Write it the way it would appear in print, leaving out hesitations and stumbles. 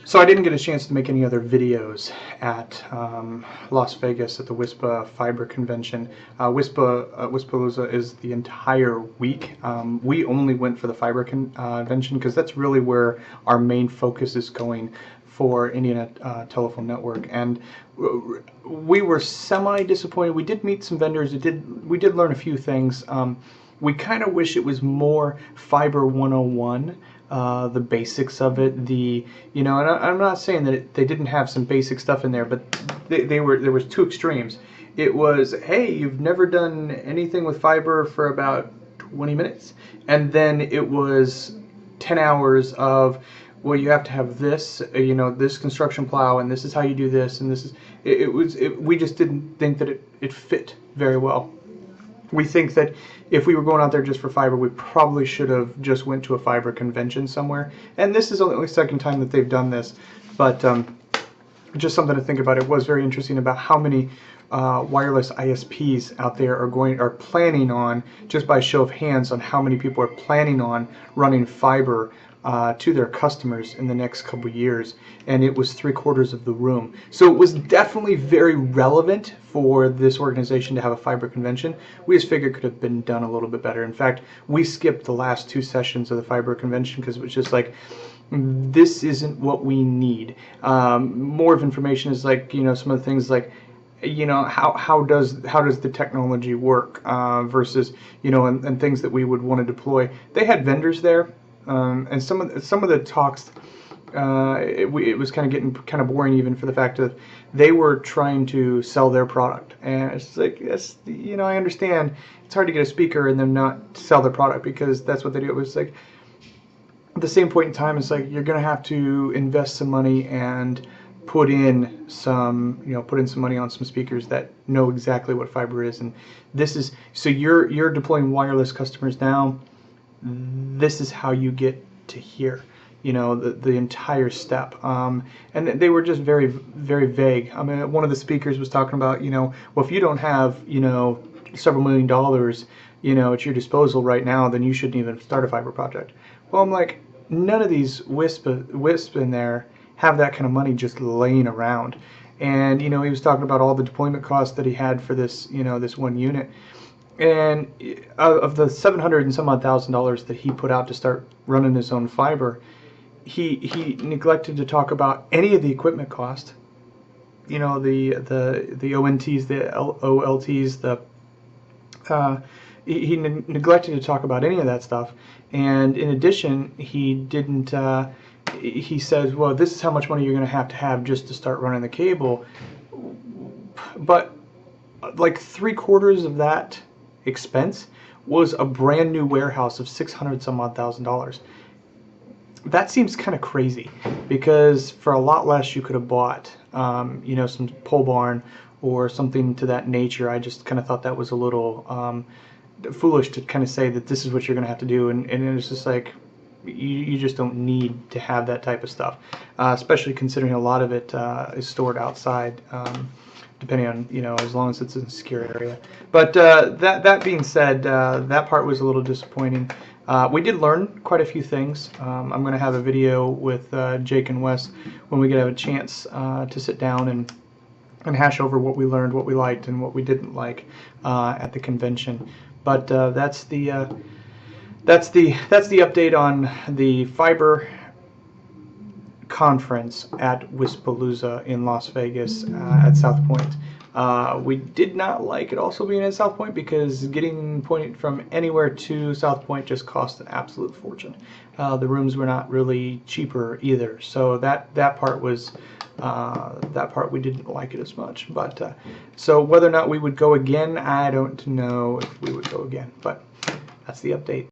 So I didn't get a chance to make any other videos at Las Vegas at the WISPA Fiber Convention. Wispalooza is the entire week. We only went for the Fiber Convention because that's really where our main focus is going for Indiana Telephone Network. And we were semi-disappointed. We did meet some vendors. We did learn a few things. We kind of wish it was more Fiber 101. The basics of it, and I'm not saying that they didn't have some basic stuff in there, but there was two extremes. It was, hey, you've never done anything with fiber for about 20 minutes, and then it was 10 hours of, well, you have to have this, this construction plow, and this is how you do this, and this is, we just didn't think that it fit very well. We think that if we were going out there just for fiber, we probably should have just went to a fiber convention somewhere. And this is only the second time that they've done this, but just something to think about. It was very interesting about how many wireless ISPs out there are planning on, just by show of hands, on how many people are planning on running fiber to their customers in the next couple years, and it was 3/4 of the room. So it was definitely very relevant for this organization to have a fiber convention. We just figured it could have been done a little bit better. In fact, we skipped the last 2 sessions of the fiber convention because it was just like, this isn't what we need. More of information is like, some of the things like, how does the technology work versus, and things that we would want to deploy. They had vendors there. And some of the talks, it was kind of getting kind of boring, even for the fact that they were trying to sell their product, and it's like, yes, I understand it's hard to get a speaker and then not sell their product, because that's what they do. It was like, at the same point in time, it's like, you're going to have to invest some money and put in some money on some speakers that know exactly what fiber is, and this is, so you're deploying wireless customers now. This is how you get to here, the entire step. And they were just very, very vague. I mean, one of the speakers was talking about, well, if you don't have, several $1 million, at your disposal right now, then you shouldn't even start a fiber project. Well, I'm like, none of these WISP in there have that kind of money just laying around. And, he was talking about all the deployment costs that he had for this, this one unit. And of the $700 and some odd thousand that he put out to start running his own fiber, he neglected to talk about any of the equipment cost. The ONTs, the OLTs, he neglected to talk about any of that stuff. And in addition, he didn't. He says, well, this is how much money you're going to have just to start running the cable. But like 3/4 of that expense was a brand new warehouse of $600 some odd thousand. That seems kind of crazy, because for a lot less you could have bought some pole barn or something to that nature. I just kind of thought that was a little foolish to kind of say that this is what you're going to have to do, and it's just like, you just don't need to have that type of stuff, especially considering a lot of it is stored outside. Depending on, as long as it's in a secure area. But that being said, that part was a little disappointing. We did learn quite a few things. I'm going to have a video with Jake and Wes when we get a chance to sit down and hash over what we learned, what we liked, and what we didn't like at the convention. But that's the update on the fiber conference at Wispalooza in Las Vegas at South Point. We did not like it also being at South Point, because getting pointed from anywhere to South Point just cost an absolute fortune. The rooms were not really cheaper either, so that part was that part we didn't like it as much. But so whether or not we would go again, I don't know if we would go again, but that's the update.